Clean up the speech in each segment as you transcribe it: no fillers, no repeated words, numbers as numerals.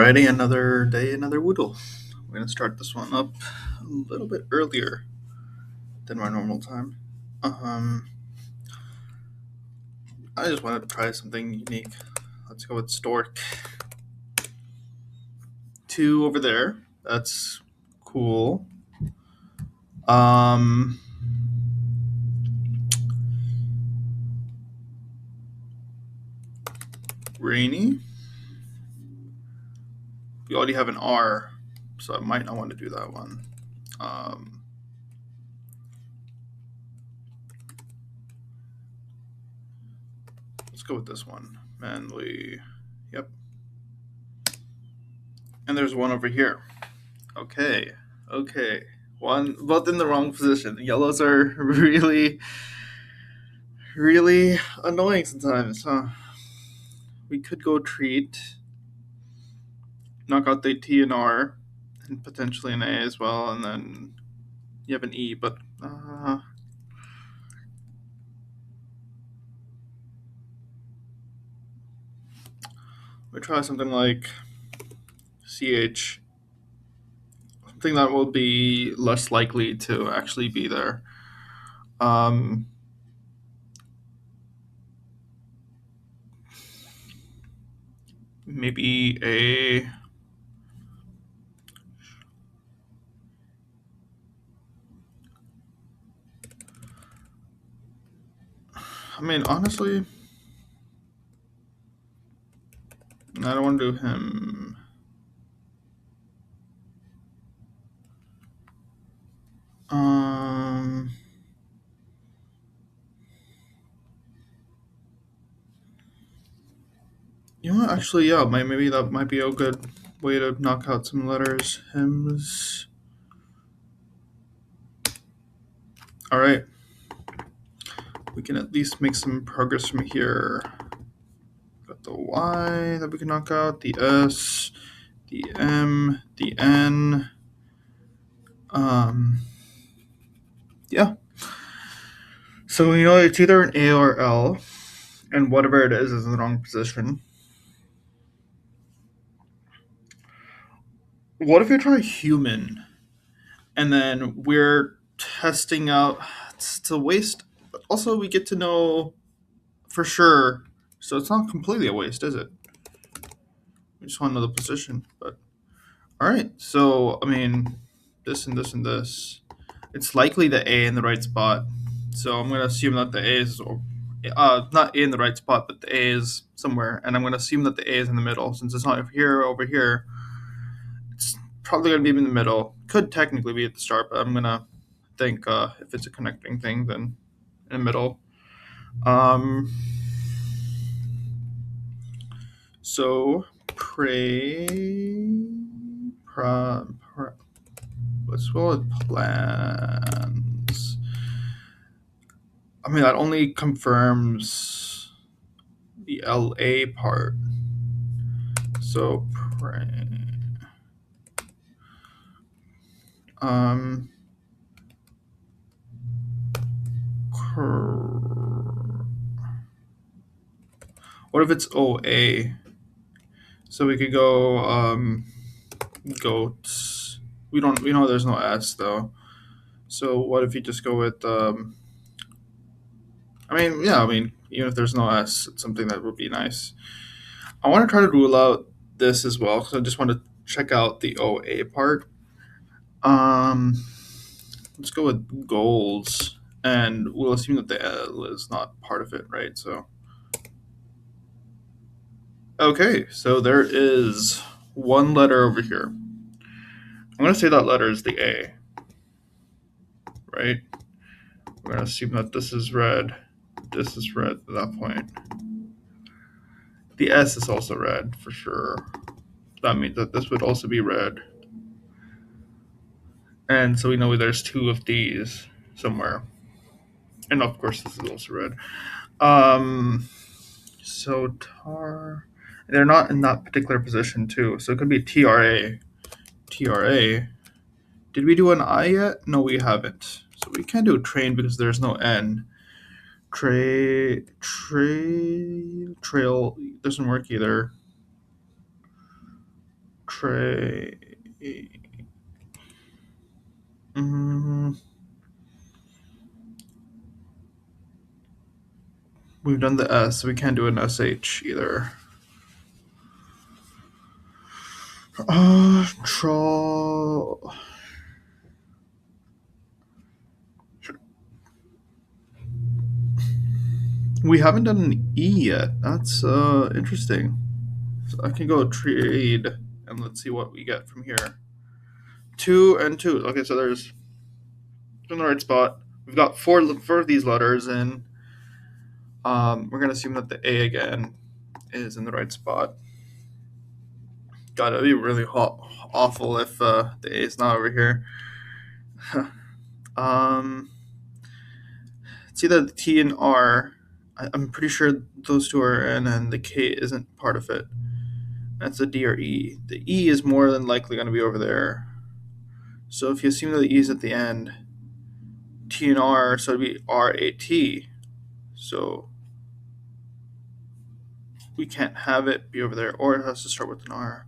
Alrighty, another day, another Woodle. We're gonna start this one up a little bit earlier than my normal time. Um, I just wanted to try something unique. Let's go with Stork. 2 over there. That's cool. Um, Rainy. We already have an R, so I might not want to do that one. Let's go with this one. Manly. Yep. And there's one over here. Okay. One, both in the wrong position. The yellows are really annoying sometimes, huh? We could go treat, knock out the T and R, and potentially an A as well, and then you have an E, but we try something like CH, something that will be less likely to actually be there. Maybe a I mean, honestly, I don't want to do him. You know what? Actually, yeah, maybe that might be a good way to knock out some letters. Hymns. All right. We can at least make some progress from here. Got the Y that we can knock out, the S, the M, the N. Yeah. So we know it's either an A or L, and whatever it is in the wrong position. What if we try human, and then we're testing out? It's a waste. But also, we get to know for sure. So it's not completely a waste, is it? We just want to know the position. But all right. So I mean, this and this and this. It's likely the A in the right spot. So I'm going to assume that the A is, not A in the right spot, but the A is somewhere. And I'm going to assume that the A is in the middle. Since it's not over here, it's probably going to be in the middle. Could technically be at the start, but I'm going to think if it's a connecting thing, then in the middle. So let's go with plans. I mean, that only confirms the LA part. So pray. What if it's OA? So we could go goats. We know there's no S though. So what if you just go with I mean, even if there's no S, it's something that would be nice. I want to try to rule out this as well because I just want to check out the OA part. Let's go with goals, and we'll assume that the L is not part of it, right? So, okay, so there is one letter over here. I'm going to say that letter is the A, right? We're going to assume that this is red. This is red at that point. The S is also red for sure. That means that this would also be red. And so we know there's 2 of these somewhere. And of course, this is also red. So tar. They're not in that particular position too. So it could be TRA. TRA. Did we do an I yet? No, we haven't. So we can't do a train because there's no N. Trail doesn't work either. Tray. Mm, we've done the S. We can't do an SH either. Troll. We haven't done an E yet. That's interesting. So I can go trade and let's see what we get from here. 2 and 2. Okay, so there's in the right spot. We've got four of these letters, and we're gonna assume that the A again is in the right spot. God, it'd be really awful if the A is not over here. um, it's either the T and R. I'm pretty sure those two are in, and the K isn't part of it. That's a D or E. The E is more than likely going to be over there. So if you assume that the E is at the end, T and R, so it'd be RAT. So we can't have it be over there, or it has to start with an R.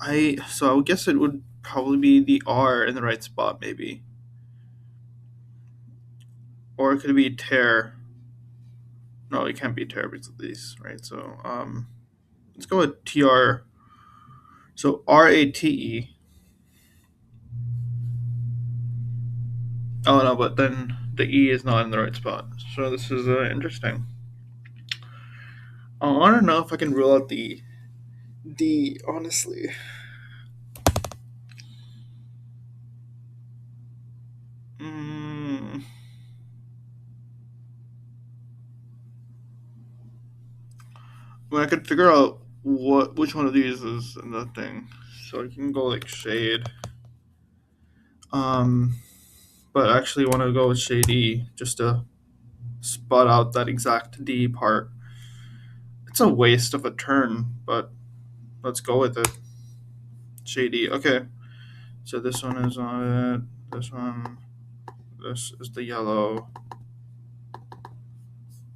I would guess it would probably be the R in the right spot, maybe, or it could be tear. No, it can't be tear because of these, right? So let's go with TR. So RATE. Oh no, but then the E is not in the right spot. So this is interesting. I want to know if I can rule out the D. Honestly, mm, I could figure out which one of these is in the thing, so I can go like shade. But I actually want to go with shade E just to spot out that exact D part. It's a waste of a turn, but let's go with it. Shade E. Okay. So this one is on it. This one. This is the yellow.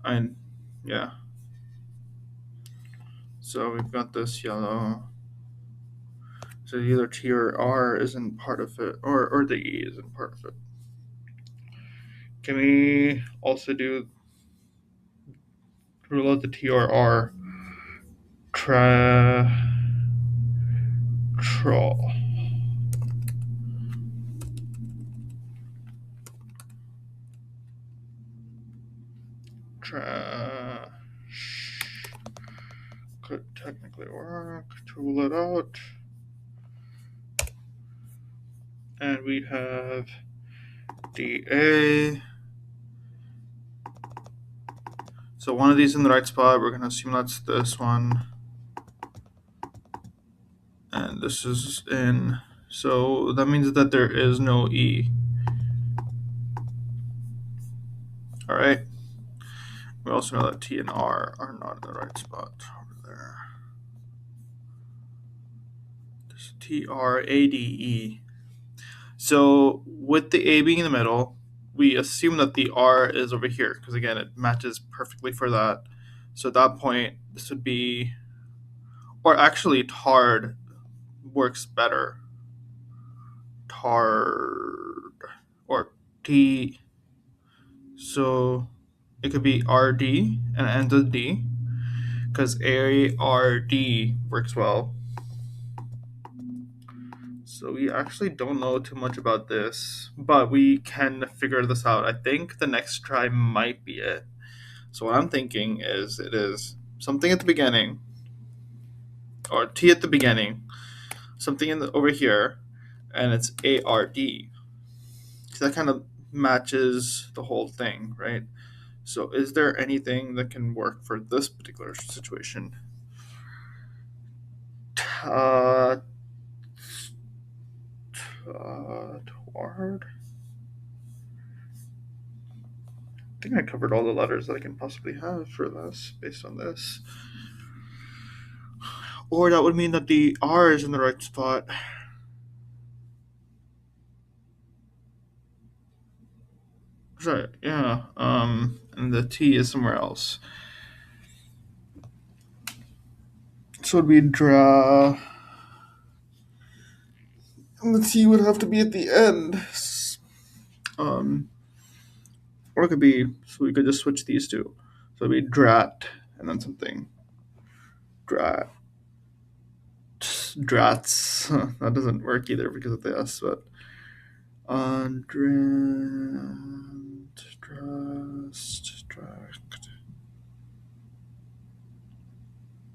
And yeah. So we've got this yellow. So either T or R isn't part of it, or the E isn't part of it. Can we also do rule out the T or R? Troll. Trash. Could technically work to rule it out. And we have DA. So one of these in the right spot, we're going to assume that's this one. And this is in. So that means that there is no E. All right. We also know that T and R are not in the right spot over there. This TRADE. So with the A being in the middle, we assume that the R is over here because again it matches perfectly for that. So at that point, this would be, or actually tard works better. Tard or T. So it could be RD and it ends with D because ARD works well. So we actually don't know too much about this, but we can figure this out. I think the next try might be it. So what I'm thinking is it is something at the beginning, or T at the beginning, something over here, and it's ARD. So that kind of matches the whole thing, right? So is there anything that can work for this particular situation? Toward. I think I covered all the letters that I can possibly have for this based on this. Or that would mean that the R is in the right spot. Right, yeah. And the T is somewhere else. So it'd be draw. And the T would have to be at the end. Um, or it could be, so we could just switch these two. So it'd be drat and then something. Drat. Drats. That doesn't work either because of the S, but. Dract.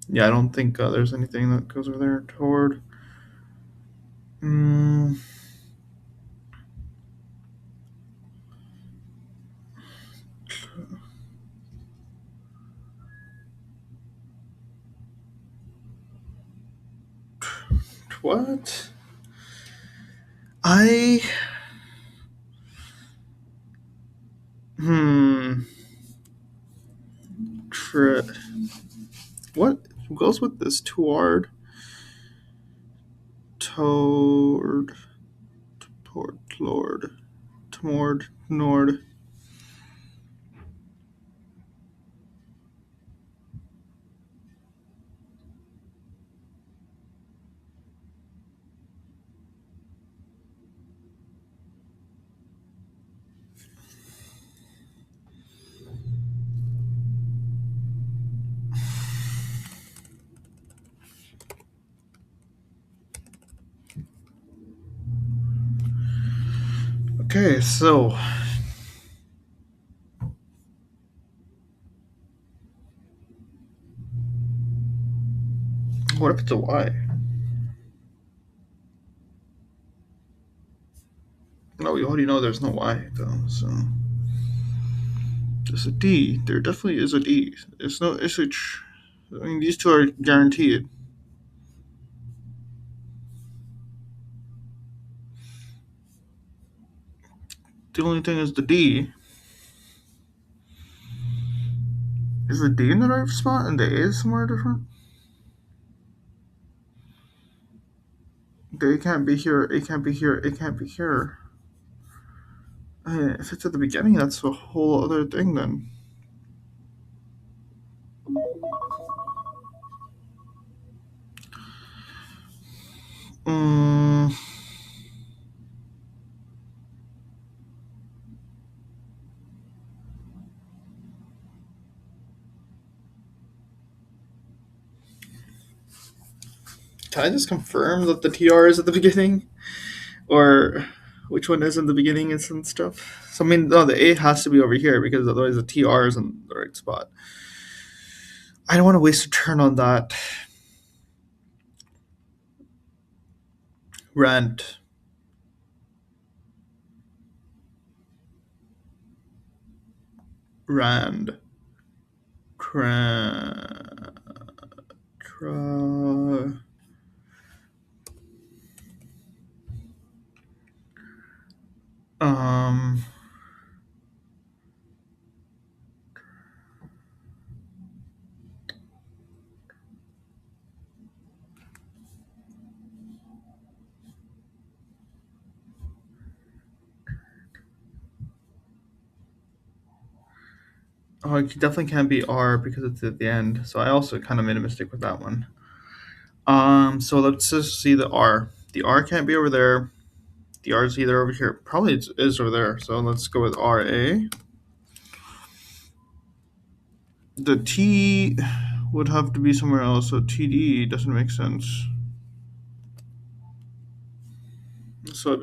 Yeah, I don't think there's anything that goes over there toward. Mm, what? I. Hmm. Tri- what goes with this? Toward. Toward. Toward. Lord. Toward. Nord. Okay, so. What if it's a Y? No, we already know there's no Y, though, so. There's a D. There definitely is a D. There's no SH. I mean, these two are guaranteed. The only thing is the D. Is the D in the right spot and the A is somewhere different? The A can't be here, A can't be here, A can't be here. If it's at the beginning, that's a whole other thing then. Mm, can I just confirm that the TR is at the beginning? Or which one is in the beginning and some stuff? So, I mean, no, the A has to be over here because otherwise the TR is in the right spot. I don't want to waste a turn on that. Rent. Rand. Tra. Tra. Um. Oh, it definitely can't be R because it's at the end. So I also kind of made a mistake with that one. So let's just see the R. The R can't be over there. The R is either over here. Probably it is over there. So let's go with RA. The T would have to be somewhere else. So TD doesn't make sense. So it'd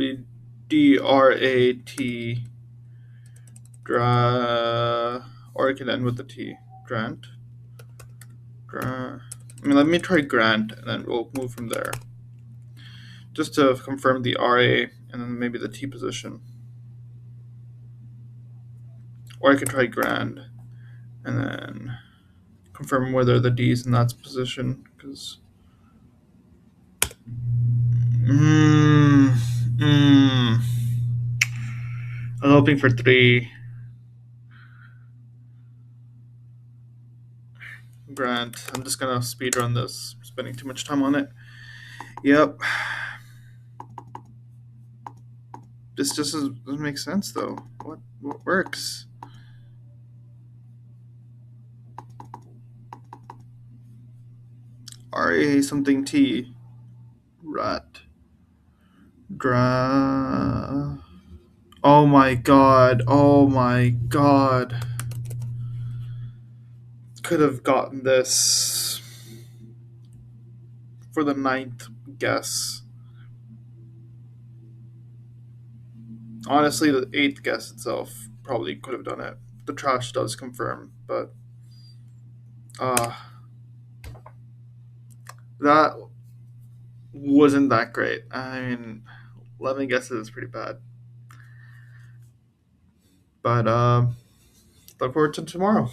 be DRAT. Dra. Or it can end with the T. Grant. Gra. I mean, let me try Grant, and then we'll move from there. Just to confirm the RA and then maybe the T position. Or I could try Grand and then confirm whether the D is in that position. Because. Mm, mm, I'm hoping for 3. Grand. I'm just gonna speed run this, spending too much time on it. Yep. This just doesn't make sense though. What works? RA something T. Rat. Dra. Oh my god. Oh my god. Could have gotten this for the ninth guess. Honestly, the eighth guess itself probably could have done it. The trash does confirm, but uh, that wasn't that great. I mean, 11 guesses is pretty bad. But look forward to tomorrow.